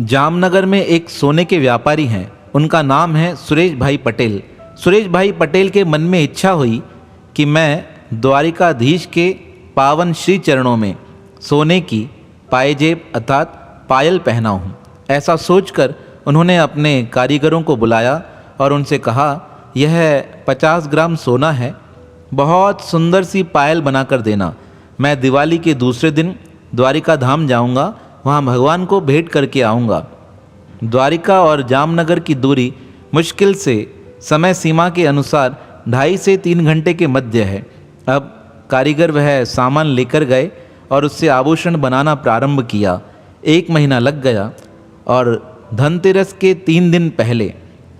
जामनगर में एक सोने के व्यापारी हैं। उनका नाम है सुरेश भाई पटेल। सुरेश भाई पटेल के मन में इच्छा हुई कि मैं द्वारिकाधीश के पावन श्री चरणों में सोने की पायजेब अर्थात पायल पहनाऊं। ऐसा सोचकर उन्होंने अपने कारीगरों को बुलाया और उनसे कहा, यह 50 ग्राम सोना है, बहुत सुंदर सी पायल बनाकर देना। मैं दिवाली के दूसरे दिन द्वारिका धाम जाऊंगा, वहाँ भगवान को भेंट करके आऊँगा। द्वारिका और जामनगर की दूरी मुश्किल से समय सीमा के अनुसार 2.5 से 3 घंटे के मध्य है। अब कारीगर वह सामान लेकर गए और उससे आभूषण बनाना प्रारंभ किया। 1 महीना लग गया और धनतेरस के 3 दिन पहले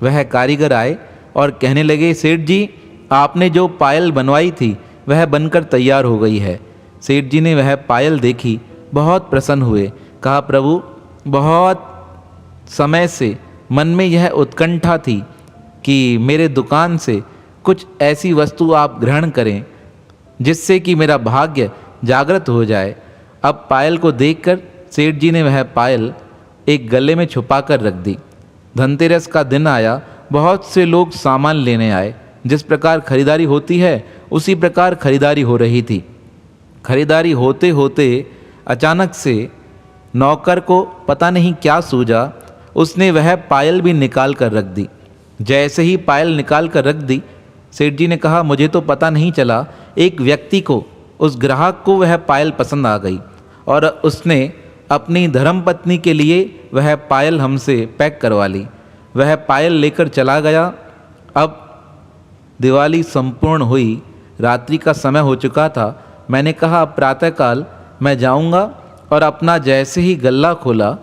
वह कारीगर आए और कहने लगे, सेठ जी, आपने जो पायल बनवाई थी वह बनकर तैयार हो गई है। सेठ जी ने वह पायल देखी, बहुत प्रसन्न हुए। कहा, प्रभु, बहुत समय से मन में यह उत्कंठा थी कि मेरे दुकान से कुछ ऐसी वस्तु आप ग्रहण करें जिससे कि मेरा भाग्य जागृत हो जाए। अब पायल को देखकर सेठ जी ने वह पायल एक गले में छुपा कर रख दी। धनतेरस का दिन आया, बहुत से लोग सामान लेने आए। जिस प्रकार खरीदारी होती है उसी प्रकार खरीदारी हो रही थी। खरीदारी होते होते अचानक से नौकर को पता नहीं क्या सूझा, उसने वह पायल भी निकाल कर रख दी। जैसे ही पायल निकाल कर रख दी, सेठ जी ने कहा, मुझे तो पता नहीं चला, एक व्यक्ति को, उस ग्राहक को वह पायल पसंद आ गई और उसने अपनी धर्मपत्नी के लिए वह पायल हमसे पैक करवा ली। वह पायल लेकर चला गया। अब दिवाली संपूर्ण हुई, रात्रि का समय हो चुका था। मैंने कहा, प्रातःकाल मैं जाऊंगा, और अपना जैसे ही गल्ला खोला,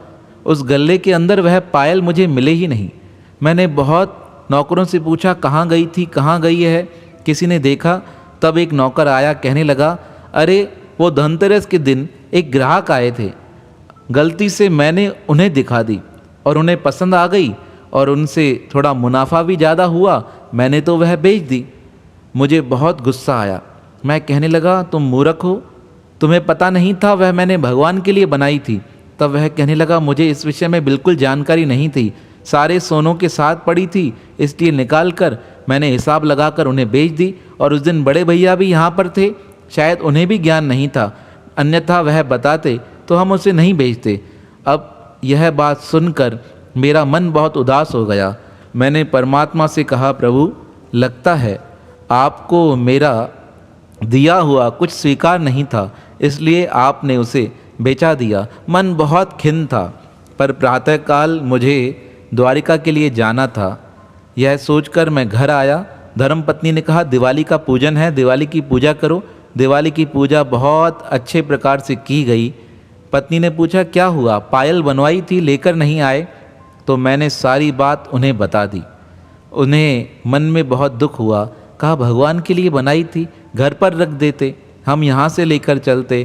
उस गल्ले के अंदर वह पायल मुझे मिले ही नहीं। मैंने बहुत नौकरों से पूछा, कहाँ गई थी, कहाँ गई है, किसी ने देखा। तब एक नौकर आया, कहने लगा, अरे वो धनतेरस के दिन एक ग्राहक आए थे, गलती से मैंने उन्हें दिखा दी और उन्हें पसंद आ गई और उनसे थोड़ा मुनाफा भी ज़्यादा हुआ, मैंने तो वह बेच दी। मुझे बहुत गुस्सा आया। मैं कहने लगा, तुम मूर्ख हो, तुम्हें पता नहीं था वह मैंने भगवान के लिए बनाई थी। तब वह कहने लगा, मुझे इस विषय में बिल्कुल जानकारी नहीं थी, सारे सोनों के साथ पड़ी थी, इसलिए निकाल कर मैंने हिसाब लगाकर उन्हें बेच दी। और उस दिन बड़े भैया भी यहाँ पर थे, शायद उन्हें भी ज्ञान नहीं था, अन्यथा वह बताते तो हम उसे नहीं बेचते। अब यह बात सुनकर मेरा मन बहुत उदास हो गया। मैंने परमात्मा से कहा, प्रभु, लगता है आपको मेरा दिया हुआ कुछ स्वीकार नहीं था, इसलिए आपने उसे बेचा दिया। मन बहुत खिन्न था, पर प्रातःकाल मुझे द्वारिका के लिए जाना था। यह सोचकर मैं घर आया। धर्मपत्नी ने कहा, दिवाली का पूजन है, दिवाली की पूजा करो। दिवाली की पूजा बहुत अच्छे प्रकार से की गई। पत्नी ने पूछा, क्या हुआ, पायल बनवाई थी, लेकर नहीं आए? तो मैंने सारी बात उन्हें बता दी। उन्हें मन में बहुत दुख हुआ। कहा, भगवान के लिए बनाई थी, घर पर रख देते, हम यहाँ से लेकर चलते।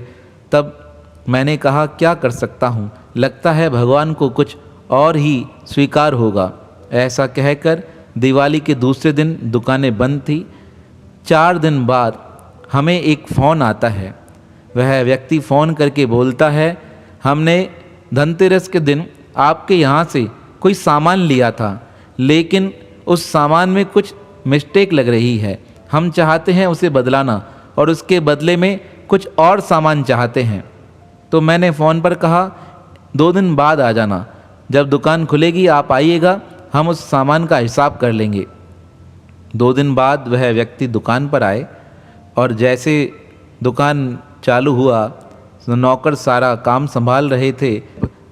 तब मैंने कहा, क्या कर सकता हूँ, लगता है भगवान को कुछ और ही स्वीकार होगा। ऐसा कहकर दिवाली के दूसरे दिन दुकानें बंद थी। 4 दिन बाद हमें एक फ़ोन आता है। वह व्यक्ति फ़ोन करके बोलता है, हमने धनतेरस के दिन आपके यहाँ से कोई सामान लिया था, लेकिन उस सामान में कुछ मिस्टेक लग रही है, हम चाहते हैं उसे बदलाना और उसके बदले में कुछ और सामान चाहते हैं। तो मैंने फ़ोन पर कहा, 2 दिन बाद आ जाना, जब दुकान खुलेगी आप आइएगा, हम उस सामान का हिसाब कर लेंगे। 2 दिन बाद वह व्यक्ति दुकान पर आए और जैसे दुकान चालू हुआ, नौकर सारा काम संभाल रहे थे।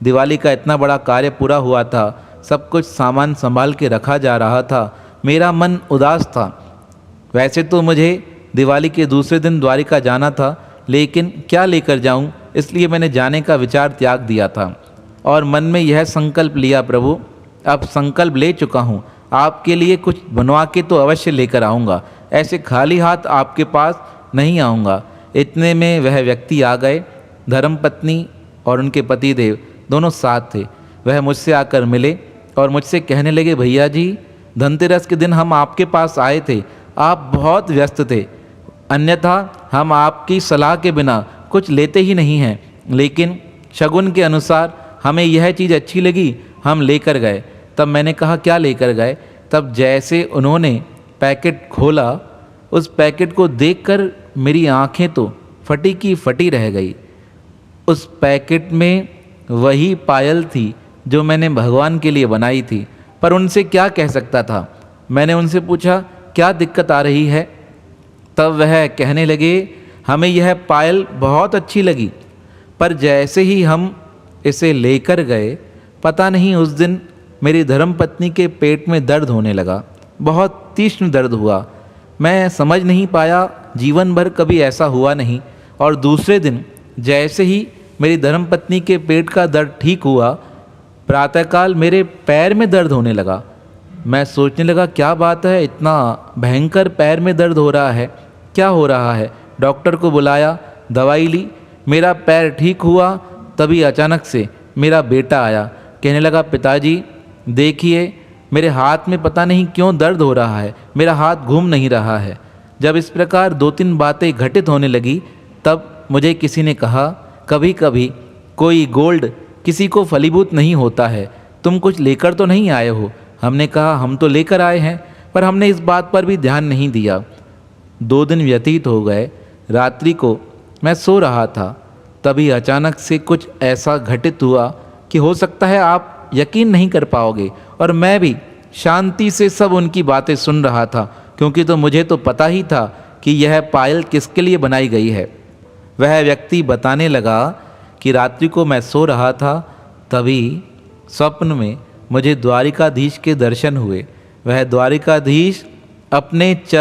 दिवाली का इतना बड़ा कार्य पूरा हुआ था, सब कुछ सामान संभाल के रखा जा रहा था। मेरा मन उदास था। वैसे तो मुझे दिवाली के दूसरे दिन द्वारिका जाना था, लेकिन क्या लेकर जाऊं, इसलिए मैंने जाने का विचार त्याग दिया था और मन में यह संकल्प लिया, प्रभु, अब संकल्प ले चुका हूँ, आपके लिए कुछ बनवा के तो अवश्य लेकर आऊँगा, ऐसे खाली हाथ आपके पास नहीं आऊँगा। इतने में वह व्यक्ति आ गए। धर्मपत्नी और उनके पतिदेव दोनों साथ थे। वह मुझसे आकर मिले और मुझसे कहने लगे, भैया जी, धनतेरस के दिन हम आपके पास आए थे, आप बहुत व्यस्त थे, अन्यथा हम आपकी सलाह के बिना कुछ लेते ही नहीं हैं, लेकिन शगुन के अनुसार हमें यह चीज़ अच्छी लगी, हम लेकर गए। तब मैंने कहा क्या लेकर गए? तब जैसे उन्होंने पैकेट खोला, उस पैकेट को देखकर मेरी आंखें तो फटी की फटी रह गई। उस पैकेट में वही पायल थी जो मैंने भगवान के लिए बनाई थी, पर उनसे क्या कह सकता था। मैंने उनसे पूछा क्या दिक्कत आ रही है? तब वह कहने लगे हमें यह पायल बहुत अच्छी लगी, पर जैसे ही हम इसे लेकर गए, पता नहीं उस दिन मेरी धर्मपत्नी के पेट में दर्द होने लगा। बहुत तीक्ष्ण दर्द हुआ। मैं समझ नहीं पाया, जीवन भर कभी ऐसा हुआ नहीं। और दूसरे दिन जैसे ही मेरी धर्मपत्नी के पेट का दर्द ठीक हुआ, प्रातःकाल मेरे पैर में दर्द होने लगा। मैं सोचने लगा क्या बात है, इतना भयंकर पैर में दर्द हो रहा है, क्या हो रहा है? डॉक्टर को बुलाया, दवाई ली, मेरा पैर ठीक हुआ। तभी अचानक से मेरा बेटा आया, कहने लगा पिताजी देखिए मेरे हाथ में पता नहीं क्यों दर्द हो रहा है, मेरा हाथ घूम नहीं रहा है। जब इस प्रकार 2-3 बातें घटित होने लगी, तब मुझे किसी ने कहा कभी कभी कोई गोल्ड किसी को फलीभूत नहीं होता है, तुम कुछ लेकर तो नहीं आए हो? हमने कहा हम तो लेकर आए हैं, पर हमने इस बात पर भी ध्यान नहीं दिया। 2 दिन व्यतीत हो गए। रात्रि को मैं सो रहा था, तभी अचानक से कुछ ऐसा घटित हुआ कि हो सकता है आप यकीन नहीं कर पाओगे। और मैं भी शांति से सब उनकी बातें सुन रहा था, क्योंकि तो मुझे तो पता ही था कि यह पायल किसके लिए बनाई गई है। वह व्यक्ति बताने लगा कि रात्रि को मैं सो रहा था, तभी स्वप्न में मुझे द्वारिकाधीश के दर्शन हुए। वह द्वारिकाधीश अपने चरण